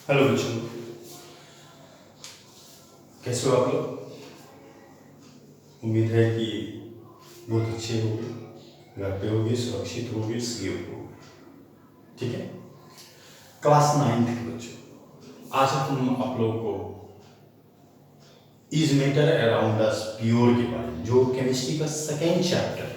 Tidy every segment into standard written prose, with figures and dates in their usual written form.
Hello बच्चों, कैसे हो आप लोग। उम्मीद है कि बहुत अच्छे होंगे, घर पे होंगे, सुरक्षित होंगे, सेफ होंगे। ठीक है। क्लास 9 के बच्चों, आज हम आप लोगों को is matter around us pure के बारे में, जो केमिस्ट्री का सेकेंड चैप्टर है।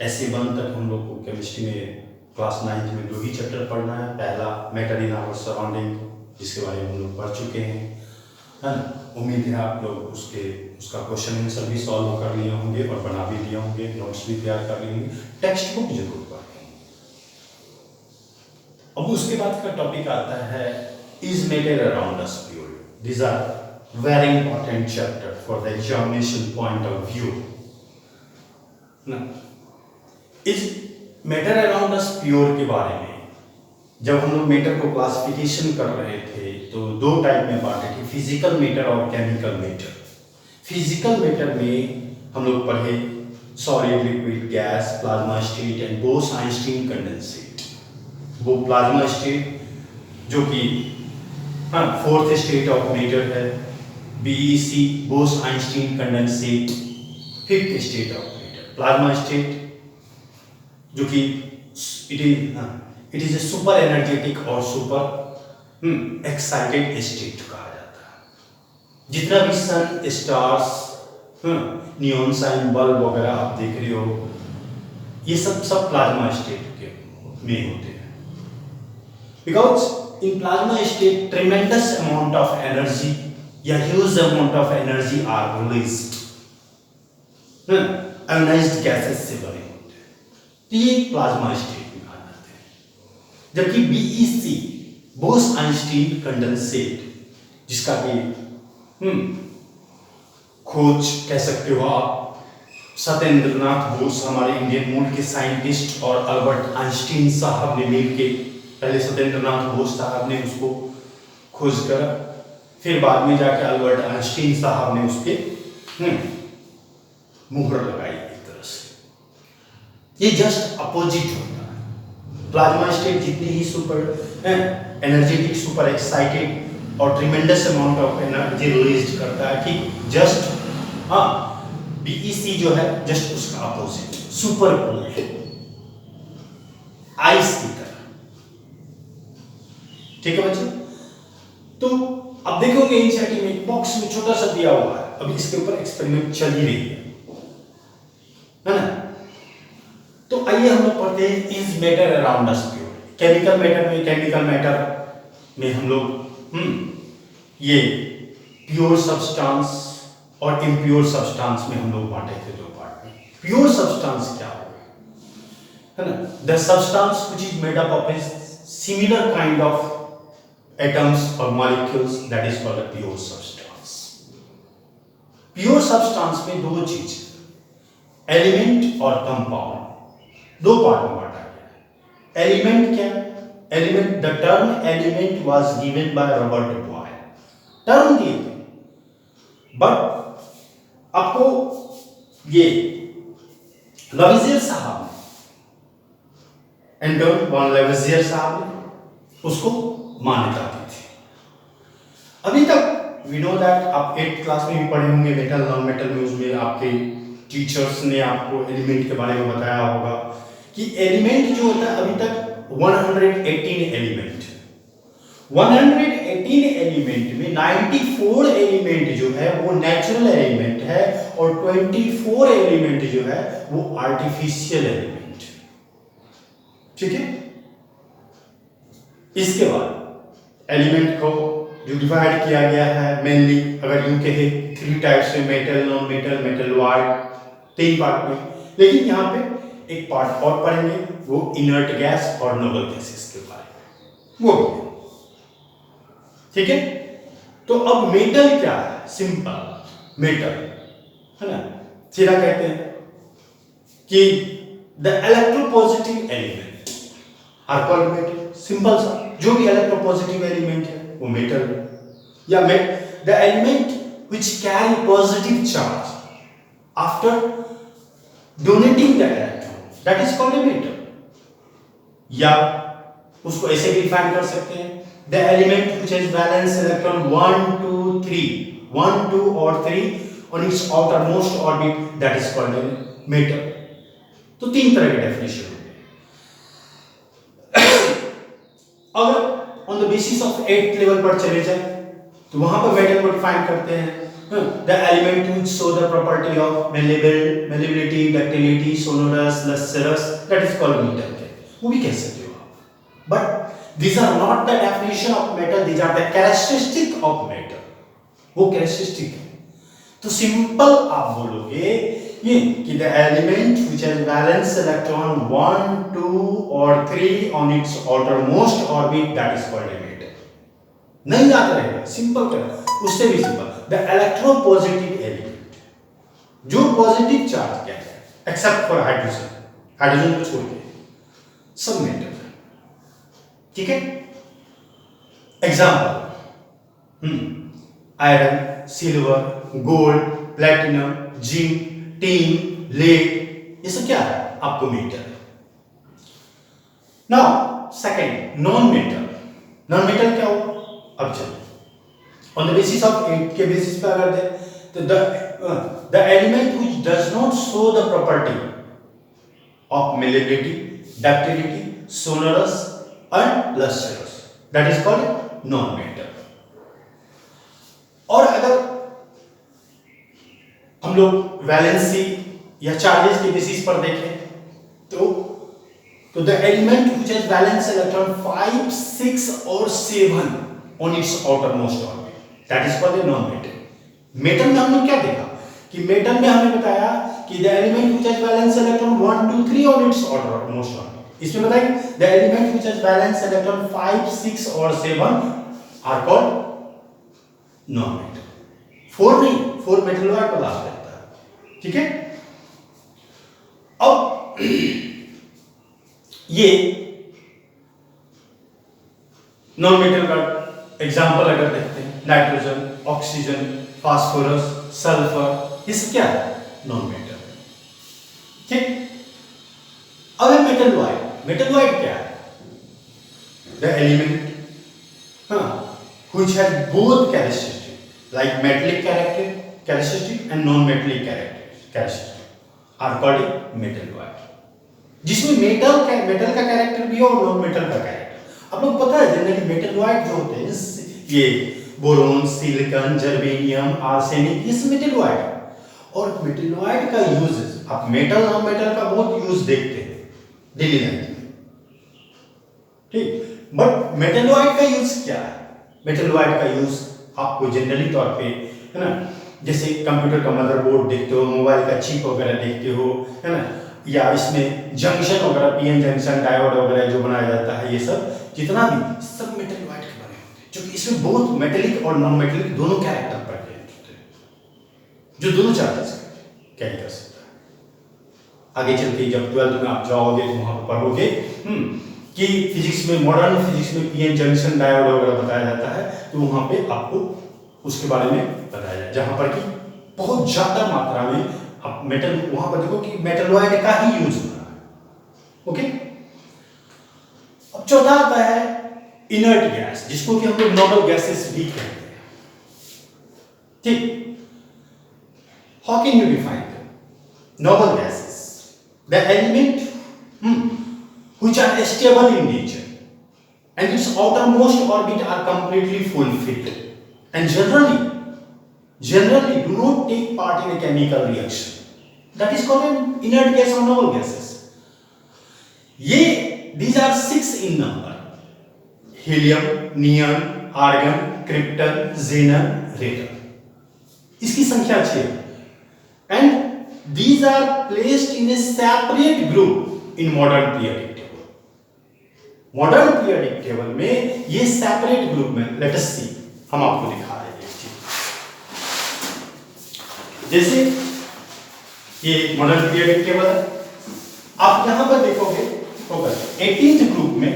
ऐसे 1 तक हम लोग को केमिस्ट्री में क्लास 9 में 2 ही चैप्टर पढ़ना है। पहला मैटर इन आवर सराउंडिंग, जिसके बारे में हम लोग पढ़ चुके हैं, है ना। उम्मीद है आप लोग उसका क्वेश्चन आंसर भी सॉल्व कर लिए होंगे और बना भी लिए होंगे, नोट्स भी तैयार कर लिए होंगे, टेक्स्ट बुक जरूर पढ़ें। अब उसके बाद का टॉपिक आता है is matter around us pure. These are very important chapter for the examination point of view ना। Is matter around us pure के बारे में जब हम लोग मैटर को क्लासिफिकेशन कर रहे थे तो 2 टाइप में बांटे थे, फिजिकल मैटर और केमिकल मैटर। फिजिकल मैटर में हम लोग पढ़े solid, liquid, gas, plasma state and Bose-Einstein condensate. वो प्लाज्मा स्टेट जो कि 4th स्टेट ऑफ मैटर है, BEC Bose-Einstein condensate 5th state of matter. Plasma state जो कि it is a super energetic और सुपर एक्साइटेड स्टेट कहा जाता है। जितना भी सन, स्टार्स, नियॉन साइन, बल्ब वगैरह आप देख रहे हो, ये सब प्लाज्मा स्टेट के में होते हैं। Because in plasma state tremendous amount of energy या huge amount of energy are released, ionised gases से बने होते हैं, तो ये प्लाज्मा स्टेट में कहा जाते हैं। जबकि बीईसी बोस-आइंस्टीन कंडेंसेट, जिसका कि खोज कह सकते हो आप सत्येंद्रनाथ बोस, हमारे इंडियन मूल के साइंटिस्ट, और अल्बर्ट आइंस्टीन साहब ने मिलके, पहले सत्येंद्रनाथ बोस साहब ने उसको खोज करा, फिर बाद में जाके अल्बर्ट आइंस्टीन साहब ने उसके मुहर लगाई। एक तरह से ये जस्ट अपोजिट होता है। प्लाज्मा स्टेट जितनी ही सुपर एनर्जेटिक, सुपर एक्साइटेड और tremendous amount of energy release करता है, ठीक जस्ट बीईसी जो है जस्ट उसका अपोजिट, सुपर कूल है, आइस की तरह। ठीक है बच्चों। तो अब देखोगे एनसीईआरटी में एक बॉक्स में छोटा सा दिया हुआ है, अभी इसके ऊपर एक्सपेरिमेंट चल ही रही है ना। तो आइए हम लोग पढ़ते हैं is matter around us pure. Chemical matter में हम लोग ये प्योर सब्सटेंस और इम्प्योर सब्सटेंस में हम लोग बांटे थे 2 पार्ट में। प्योर सब्सटेंस क्या होगा, है ना, the substance which is made up of a similar kind of atoms or molecules, that is called a pure substance. Pure substance में 2 चीज, एलिमेंट और कंपाउंड, 2 पार्ट में बांटा गया है। एलिमेंट क्या, element, the term element was given by Robert Boyle, term दिए थे, बट आपको ये लवेजियर साहब ने, एंटोन वॉन लवेजियर साहब ने उसको मान्यता दी थी। अभी तक वी नो दैट आप 8th क्लास में भी पढ़े होंगे मेटल नॉन मेटल में, उसमें आपके टीचर्स ने आपको एलिमेंट के बारे में बताया होगा कि एलिमेंट जो होता है, अभी तक 118 एलिमेंट, 118 एलिमेंट में 94 एलिमेंट जो है वो नेचुरल एलिमेंट है और 24 एलिमेंट जो है वो आर्टिफिशियल एलिमेंट। ठीक है। इसके बाद एलिमेंट को जो डिवाइड किया गया है मेनली, अगर यूं कहे 3 टाइप्स में, metal, non metal, metal ward, 3 part में। लेकिन यहाँ पे एक पार्ट और पढ़ेंगे, वो इनर्ट गैस और नोबल गैसेस के बारे में, वो भी। ठीक है। तो अब मेटल क्या है, सिंपल मेटल, है ना, सीधा कहते हैं कि the electropositive element are called metal. Simple सा, जो भी इलेक्ट्रोपॉजिटिव एलिमेंट है वो मेटल है, या the element which carry positive charge after donating the electron, that is called a metal. या उसको ऐसे भी डिफाइन कर सकते हैं, the element which has valence electron 1 2 3 1 2 और 3 on it's outermost orbit, that is called a metal. तो तीन तरह के डेफिनेशन होते हैं। अगर on the basis of 8th level पर चले जाए तो वहां पर मेटल को डिफाइन करते हैं, the element which show the property of malleability, ductility, sonorous, lustrous, that is called metal। वो भी कह सकते हो आप, but these are not the definition of metal, these are the characteristic of metal। वो characteristic है। तो सिंपल आप बोलोगे ये कि the element which has valence electron 1 2 और 3 on it's outermost orbit, that is called a metal. नहीं याद रहेगा, सिंपल कर, उससे भी सिंपल, द इलेक्ट्रोपॉजिटिव एलिमेंट, जो पॉजिटिव चार्ज क्या है एक्सेप्ट फॉर हाइड्रोजन, हाइड्रोजन को छोड़ के सब मेटल है, ठीक है। Example, iron, silver, gold, platinum, zinc, tin, lead, ये सब क्या है आपको मेटल है। Now second, non metal. Non metal क्या हो, अब चलो ऑन द बेसिस ऑफ 8 के बेसिस पे अगर दे तो the element which does not show the property of malleability, ductility, sonorous and lustrous, that is called non metal। और अगर हम लोग वैलेंसी या चार्जेस के बेसिस पर देखें तो the element which has valence electron 5 6 और 7 on it's outermost orbit, that is called a non metal. Metal में हमने क्या देखा कि मेटल में हमने बताया कि the element which has valence electron 1 2 3 on it's outermost orbit, इसमें बताया the element which has valence electron 5 6 और 7 आर कॉल्ड नॉन मेटल। 4 नहीं, 4 मेटल वाला क्लास रहता है, ठीक है। अब ये नॉन मेटल का एग्जांपल अगर देखते हैं, नाइट्रोजन, ऑक्सीजन, फास्फोरस, सल्फर, ये सब क्या है नॉन मेटल, ठीक। अब है मेटल वाइड। मेटल वाइड क्या है, the element which has both characteristics like metallic characteristic and non-metallic characteristic are called metal wire, जिसमें मेटल का कैरेक्टर भी है और नॉन मेटल का कैरेक्टर। आप लोग पता है जनरली मेटल वाइड जो होते हैं ये बोरोन, सिलिकॉन, जर्मेनियम, आर्सेनिक, ये सब मेटल वाइड है। और मेटल वाइड का यूज आप मेटल नॉन मेटल का बहुत यूज देखते हैं डेली लाइफ में, ठीक। बट मेटल वाइड का यूज क्या है, मेटल वाइड का यूज आपको जनरली तौर पे है ना, जैसे कंप्यूटर का मदरबोर्ड देखते हो, मोबाइल का चिप वगैरह देखते हो, है ना, या इसमें जंक्शन वगैरह, पीएन जंक्शन, डायोड वगैरह जो बनाया जाता है, ये सब जितना भी सब मेटल वाइड के बने होते हैं, क्योंकि इसमें बहुत मेटेलिक और नॉन मेटेलिक दोनों कैरेक्टर प्रेजेंट होते हैं, जो दोनों चार्जेस कैरी कर सकता है। आगे चल के जब 12th में आप जाओगे तो वहां पर पढ़ोगे कि फिजिक्स में, मॉडर्न फिजिक्स में पीएन जंक्शन, डायोड वगैरह बताया जाता है, तो वहां पे आपको उसके बारे में बताया जाए, जहां पर कि बहुत ज्यादा मात्रा में आप मेटल, वहां पर देखो कि मेटल वाइड का ही यूज हो रहा है, ओके। अब चौथा आता है इनर्ट गैस, जिसको कि हम लोग नॉर्मल गैसेस भी कहते हैं, ठीक। How can you define normal gases, the element which are stable in nature and its outermost orbit are completely fulfilled and generally do not take part in a chemical reaction, that is called an inert gas or noble gases। ये these are 6 in number: helium, neon, argon, krypton, xenon, radon। इसकी संख्या 6 and these are placed in a separate group in modern periodic। Modern periodic table में ये separate group में, let us सी, हम आपको दिखा रहे हैं जैसे ये मॉडर्न पीरियोडिक टेबल है, आप यहां पर देखोगे होगा 18th ग्रुप में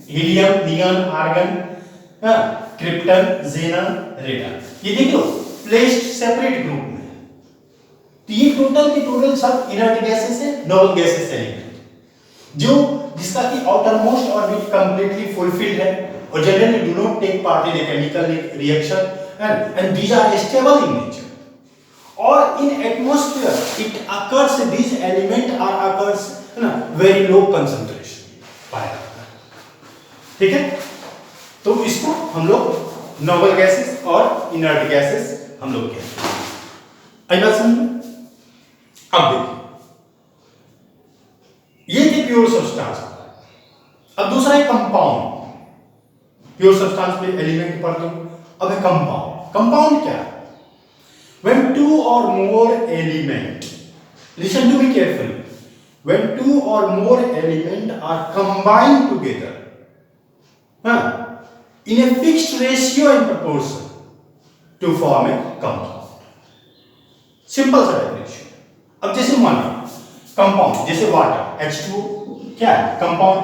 helium, neon, argon, krypton, xenon, radon, ये देख लो प्लेस्ड सेपरेट ग्रुप में। तो ये टोटल की टोटल सब इनर्ट गैसेस है, नोबल गैसेस एलिमेंट। जो जिसका कि outer most orbit completely fulfilled है और generally do not take part in a chemical reaction and these are stable in nature और in atmosphere it occurs these element are occurs ना very low concentration पाया जाता है। ठीक है, तो इसको हम लोग नोबल गैसेस और इनर्ट गैसेस हम लोग कहते हैं। आई बात समझ में? अब देखिए ये थी प्योर सब्सटेंस। अब दूसरा है कंपाउंड। प्योर सब्सटेंस में एलिमेंट पढ़ते हो, अब है कंपाउंड। कंपाउंड क्या है? When two or more element, listen to me carefully. When two or more element are combined together, in a fixed ratio and proportion to form a compound. Simple सा definition. अब जैसे मान लो compound जैसे water H2O क्या है? Compound,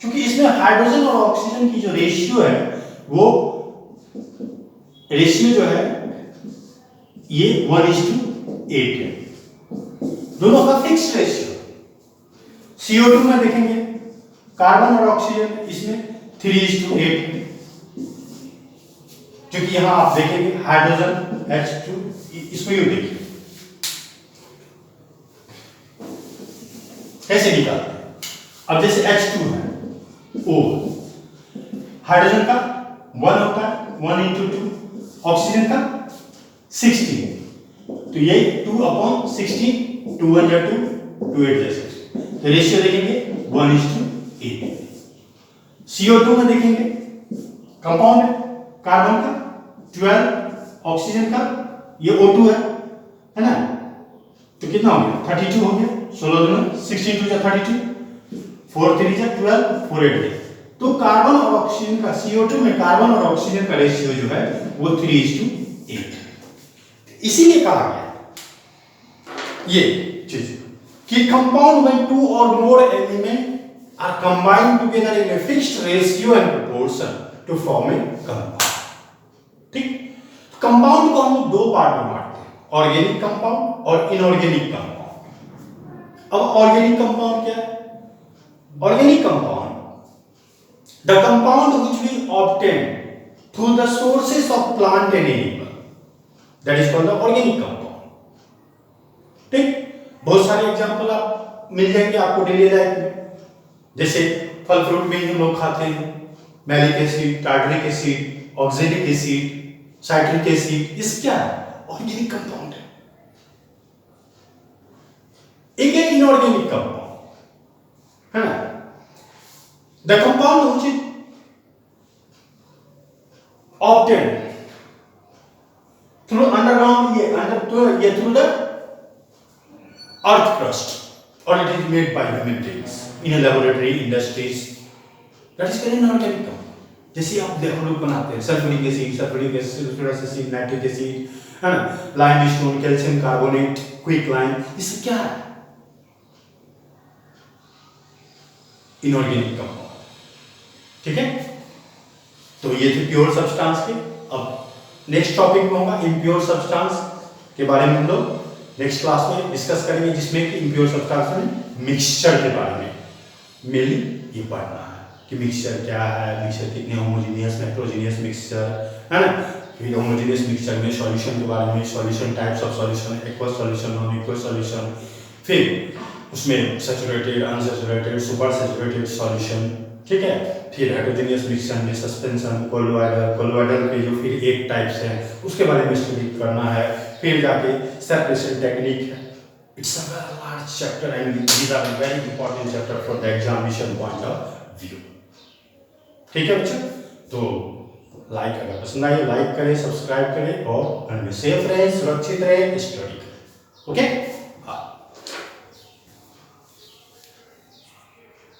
क्योंकि इसमें hydrogen और ऑक्सीजन की जो रेशियो है वो रेशियो जो है ये 1:8 है, दोनों का फिक्स रेशियो। CO2 में देखेंगे कार्बन और ऑक्सीजन इसमें 3:8 है, क्योंकि यहां आप देखेंगे हाइड्रोजन H2 इसमें यू देखिए कैसे निकालते हैं। अब जैसे H2 है O, हाइड्रोजन का 1 होता है 1:2, ऑक्सीजन का 16, तो ये 2/16, 2 1 2 2 8 जैसे, तो रेशियो देखेंगे 1:8। CO2 में देखेंगे कंपाउंड है, कार्बन का 12, ऑक्सीजन का ये O2 है ना, तो कितना हो गया 32 हो गया, 16 दूनी 16 2 32, 4 3 12, 4 8 है। तो कार्बन और ऑक्सीजन का CO2 में कार्बन और ऑक्सीजन का रेशियो जो है वो 3:8। इसीलिए कहा गया ये चीज कि कंपाउंड में टू और more element are combined together in a fixed ratio and proportion to form a compound. ठीक, कंपाउंड को हम दो पार्ट में बांटते हैं, ऑर्गेनिक कंपाउंड और इनऑर्गेनिक कंपाउंड। अब ऑर्गेनिक कंपाउंड क्या है? Organic compound the compound which we obtain through the sources of plant and animal, that is called the organic compound. ठीक, बहुत सारे एग्जांपल आप मिल जाएंगे आपको डेली लाइफ में, जैसे फल फ्रूट में हम लोग खाते हैं malic acid, tartaric acid, oxalic acid, citric acid, इस क्या है? ऑर्गेनिक कंपाउंड है। एक है इनऑर्गेनिक कंपाउंड, है ना, the compound which is obtain through underground ये through the earth crust, or it is made by human beings in a laboratory, industries, that is called inorganic compound। जैसे आप हम लोग बनाते हैं sulphuric acid, sulphurous acid, nitric acid, है ना, limestone, calcium carbonate, क्विकलाइन, ये सब क्या है? Inorganic compound. ठीक है, तो ये थे प्योर सब्सटेंस के। अब नेक्स्ट टॉपिक में होगा इम्प्योर सब्सटेंस के बारे में हम लोग नेक्स्ट क्लास में डिस्कस करेंगे, जिसमें कि इम्प्योर सब्सटेंस में मिक्सचर के बारे में मेनली ये पढ़ना है कि मिक्सचर क्या है, मिक्सचर कितने होमोजेनियस, हेटेरोजेनियस मिक्सचर, है ना, फिर होमोजेनियस मिक्सचर में सॉल्यूशन के बारे में, solution types of solution, aqueous solution, non aqueous solution, फिर उसमें saturated, unsaturated, super saturated solution. ठीक है, फिर हेटेरोजेनियस मिक्सचर में सस्पेंशन, कोलोइडल के जो फिर एक टाइप्स है उसके बारे में स्टडी करना है, फिर जाके सेपरेशन टेक्निक है। It's a very large chapter and these are very important chapter for the examination point of view. ठीक है बच्चों, तो लाइक अगर पसंद आए लाइक करें, सब्सक्राइब करें और घर में सेफ रहे, सुरक्षित रहे, स्टडी करें। ओके।